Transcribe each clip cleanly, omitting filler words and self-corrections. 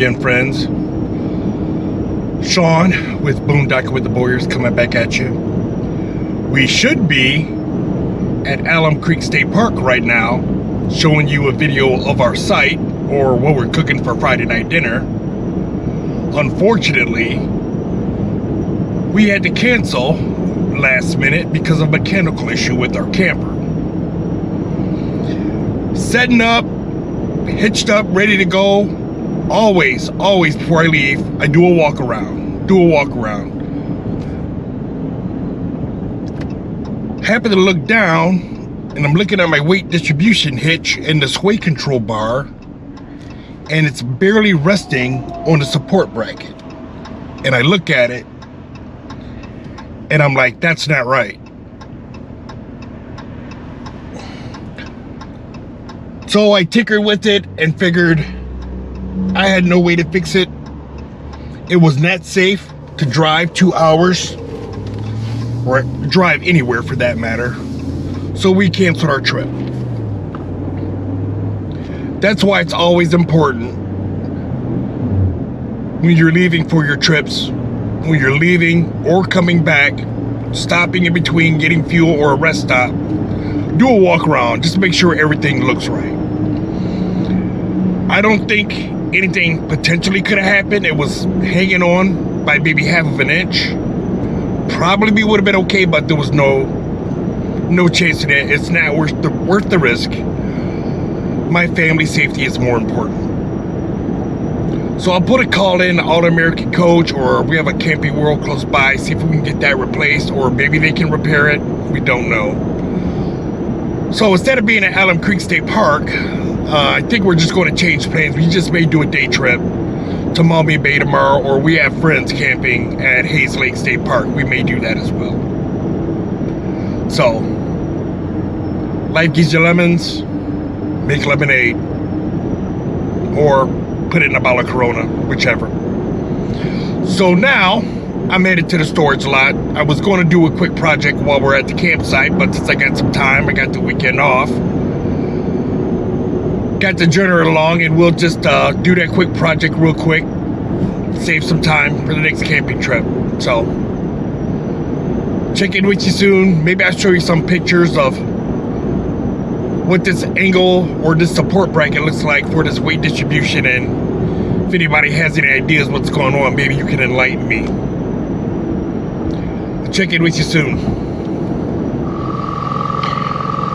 again, friends. Sean with Boondocking with the Boyers coming back at you. We should be at Alum Creek State Park right now, showing you a video of our site or what we're cooking for Friday night dinner. Unfortunately, we had to cancel last minute because of a mechanical issue with our camper. Setting up, hitched up, ready to go. Always before I leave, I do a walk around. Happen to look down, and I'm looking at my weight distribution hitch and the sway control bar, and it's barely resting on the support bracket. And I look at it, and I'm like, that's not right. So I tinkered with it and figured I had no way to fix it. It was not safe to drive 2 hours, or drive anywhere for that matter. So we canceled our trip. That's why it's always important when you're leaving for your trips, when you're leaving or coming back, stopping in between, getting fuel or a rest stop, do a walk around just to make sure everything looks right. I don't think anything potentially could have happened. It was hanging on by maybe half of an inch. Probably would have been okay, but there was no chance in it. It's not worth the risk. My family safety is more important. So I'll put a call in to All American Coach, or we have a Camping World close by, see if we can get that replaced, or maybe they can repair it. We don't know. So instead of being at Alum Creek State Park, I think we're just going to change plans. We just may do a day trip to Maumee Bay tomorrow, or we have friends camping at Hayes Lake State Park. We may do that as well. So, life gives you lemons, make lemonade, or put it in a bottle of Corona, whichever. So now, I'm headed to the storage lot. I was going to do a quick project while we're at the campsite, but since I got some time, I got the weekend off, got the generator along, and we'll just do that quick project real quick, save some time for the next camping trip. So check in with you soon. Maybe I'll show you some pictures of what this angle or this support bracket looks like for this weight distribution, and if anybody has any ideas what's going on, maybe you can enlighten me. I'll check in with you soon.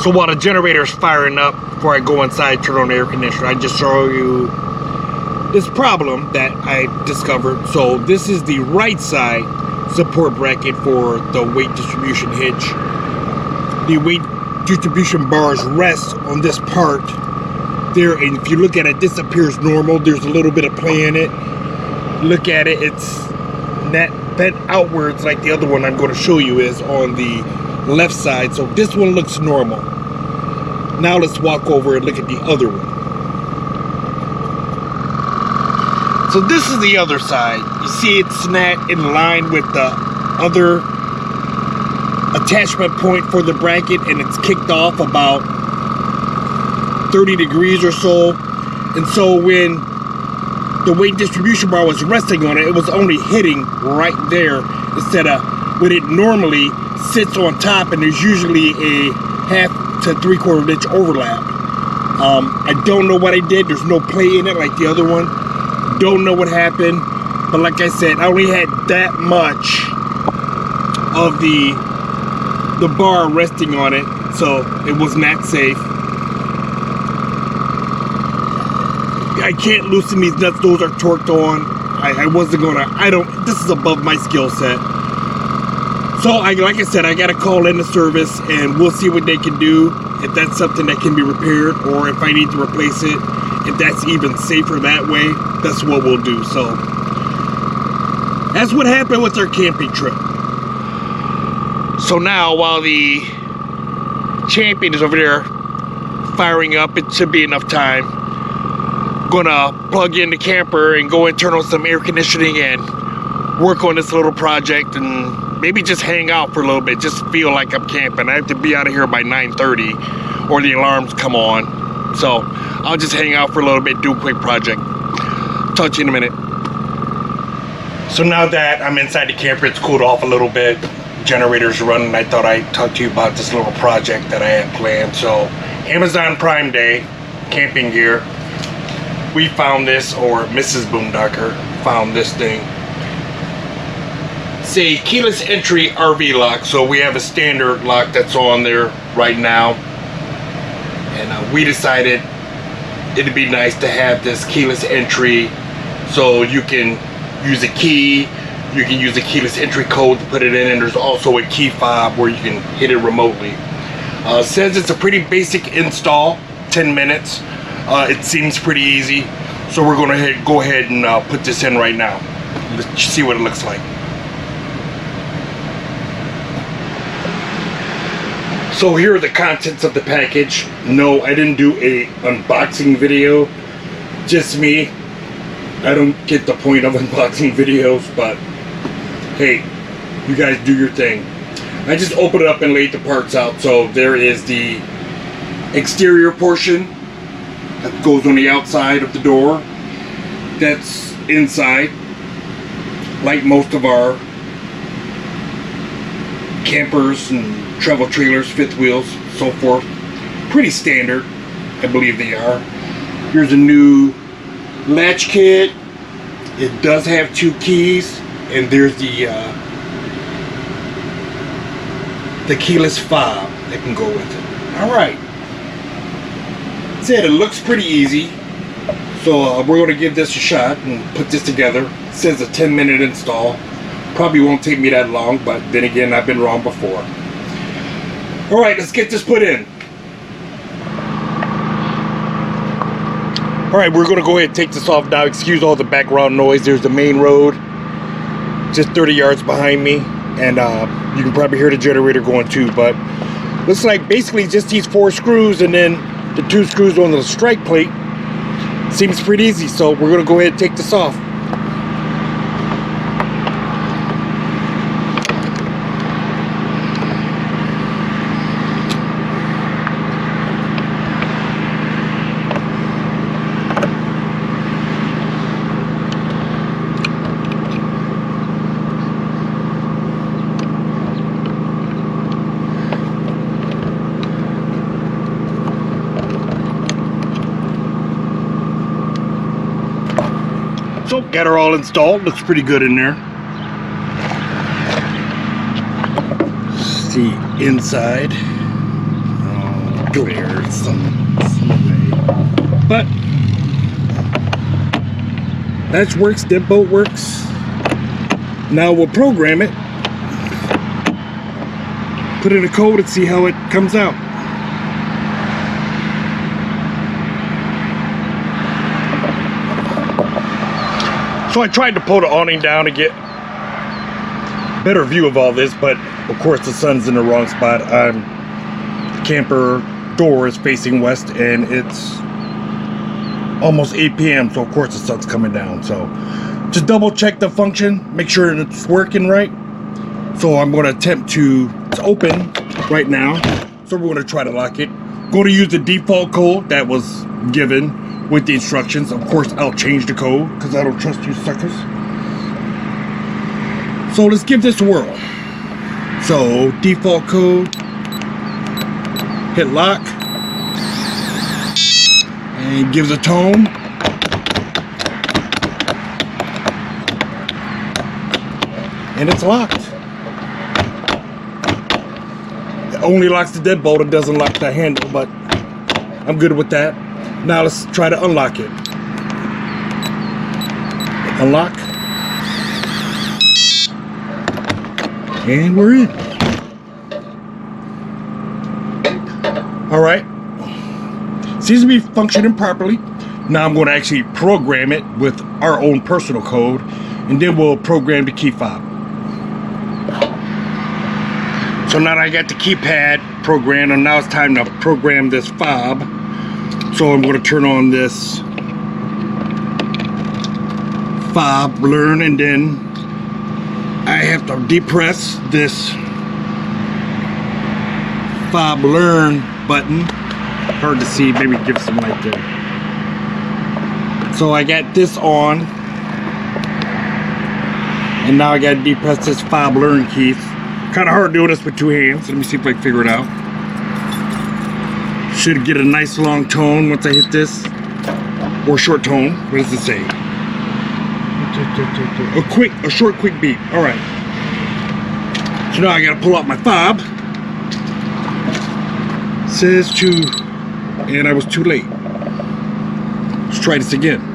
So while the generator is firing up, before I go inside, turn on the air conditioner, I just show you this problem that I discovered. So this is the right side support bracket for the weight distribution hitch. The weight distribution bars rest on this part there, and if you look at it, this appears normal. There's a little bit of play in it. Look at it, it's not bent outwards like the other one I'm going to show you is on the left side. So this one looks normal. Now let's walk over and look at the other one. So this is the other side. You see it's not in line with the other attachment point for the bracket, and it's kicked off about 30 degrees or so. And so when the weight distribution bar was resting on it, it was only hitting right there instead of when it normally sits on top, and there's usually a 1/2 to 3/4 inch overlap. I don't know what I did. There's no play in it like the other one. Don't know what happened, but like I said, I only had that much of the bar resting on it, so it was not safe. I can't loosen these nuts. Those are torqued on. I wasn't gonna, this is above my skill set. So like I said, I gotta call in the service, and we'll see what they can do, if that's something that can be repaired, or if I need to replace it, if that's even safer that way, that's what we'll do. So that's what happened with our camping trip. So now, while the Champion is over there firing up, it should be enough time. Gonna plug in the camper and go and turn on some air conditioning and work on this little project, and maybe just hang out for a little bit, just feel like I'm camping. I have to be out of here by 9:30 or the alarms come on. So I'll just hang out for a little bit, do a quick project. Talk to you in a minute. So now that I'm inside the camper, it's cooled off a little bit. Generator's running. I thought I'd talk to you about this little project that I had planned. So Amazon Prime Day, camping gear. We found this, or Mrs. Boondocker found this thing. It's a keyless entry RV lock. So we have a standard lock that's on there right now. And we decided it'd be nice to have this keyless entry, so you can use a key, you can use a keyless entry code to put it in, and there's also a key fob where you can hit it remotely. Says it's a pretty basic install, 10 minutes. It seems pretty easy, so we're going to go ahead and put this in right now. Let's see what it looks like. So here are the contents of the package. No, I didn't do a unboxing video. Just me. I don't get the point of unboxing videos, but hey, you guys do your thing. I just opened it up and laid the parts out. So there is the exterior portion that goes on the outside of the door. That's inside, like most of our campers and travel trailers, fifth wheels, so forth. Pretty standard, I believe they are. Here's a new latch kit. It does have 2 keys, and there's the keyless fob that can go with it. All right. Said it looks pretty easy, so we're going to give this a shot and put this together. It says a 10-minute install. Probably won't take me that long, but then again, I've been wrong before. All right, let's get this put in. All right, we're gonna go ahead and take this off now. Excuse all the background noise. There's the main road, just 30 yards behind me, and you can probably hear the generator going too, but looks like basically just these 4 screws and then the 2 screws on the strike plate. Seems pretty easy, so we're gonna go ahead and take this off. So, got her all installed. Looks pretty good in there. See inside. Oh, glare some way. But that works. Deadbolt works. Now we'll program it. Put in a code and see how it comes out. So I tried to pull the awning down to get a better view of all this, but of course the sun's in the wrong spot. The camper door is facing west and it's almost 8 p.m. so of course the sun's coming down. So just double check the function, make sure it's working right. So I'm going to attempt to, it's open right now, so we're going to try to lock it. Going to use the default code that was given with the instructions. Of course, I'll change the code because I don't trust you suckers. So let's give this a whirl. So default code, hit lock, and gives a tone. And it's locked. It only locks the deadbolt, it doesn't lock the handle, but I'm good with that. Now let's try to unlock it. Unlock. And we're in. All right. Seems to be functioning properly. Now I'm going to actually program it with our own personal code, and then we'll program the key fob. So now that I got the keypad programmed, and now it's time to program this fob. So I'm going to turn on this fob learn, and then I have to depress this fob learn button. Hard to see, maybe give some light there. So I got this on, and now I got to depress this fob learn key. Kind of hard doing this with two hands. Let me see if I can figure it out. Should get a nice long tone once I hit this, or short tone. What does it say? A short, quick beat. All right. So now I got to pull out my fob. Says to, and I was too late. Let's try this again.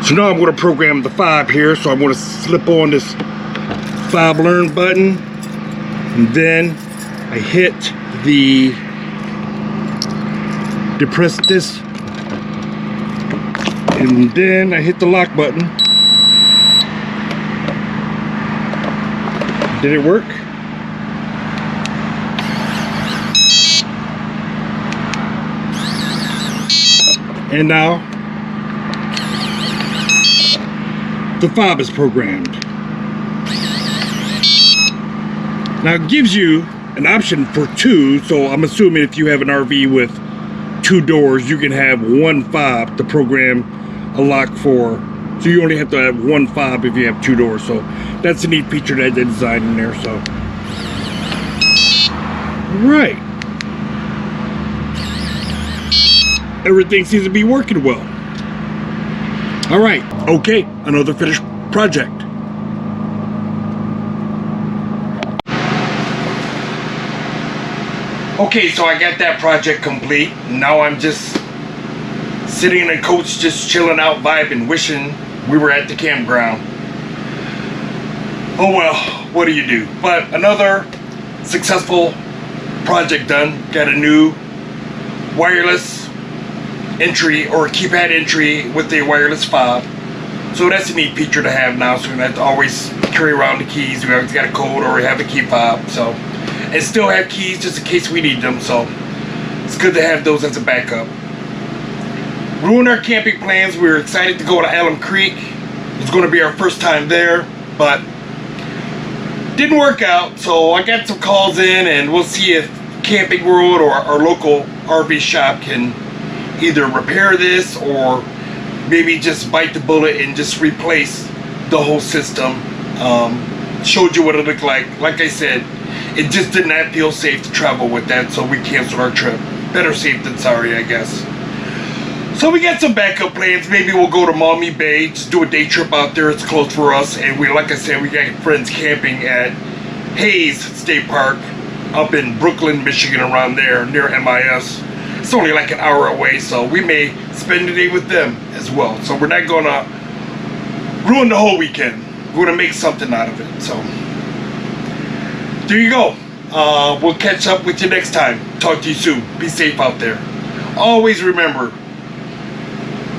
So now I'm going to program the fob here. So I'm going to slip on this fob learn button, and then I hit the depress this, and then I hit the lock button. Did it work? And now the fob is programmed. Now it gives you an option for two, so I'm assuming if you have an RV with two doors, you can have one fob to program a lock for. So you only have to have one fob if you have two doors. So that's a neat feature that they designed in there. So, right. Everything seems to be working well. All right. Okay. Another finished project. Okay, so I got that project complete. Now I'm just sitting in a coach, just chilling out, vibing, wishing we were at the campground. Oh well, what do you do? But another successful project done. Got a new wireless entry, or keypad entry with a wireless fob. So that's a neat feature to have now, so we don't have to always carry around the keys. We always got a code or have a key fob. So, and still have keys just in case we need them. So it's good to have those as a backup. Ruined our camping plans. We were excited to go to Alum Creek. It was going to be our first time there, but didn't work out. So I got some calls in, and we'll see if Camping World or our local RV shop can either repair this or maybe just bite the bullet and just replace the whole system. Showed you what it looked like. Like I said, it just did not feel safe to travel with that, so we canceled our trip. Better safe than sorry, I guess. So we got some backup plans. Maybe we'll go to Maumee Bay, just do a day trip out there. It's close for us. And we, like I said, we got friends camping at Hayes State Park up in Brooklyn, Michigan, around there near MIS. It's only like an hour away, so we may spend the day with them as well. So we're not gonna ruin the whole weekend. We're gonna make something out of it. So there you go. We'll catch up with you next time. Talk to you soon. Be safe out there. Always remember,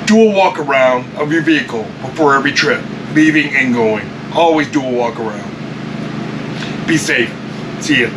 do a walk around of your vehicle before every trip, leaving and going. Always do a walk around. Be safe. See ya.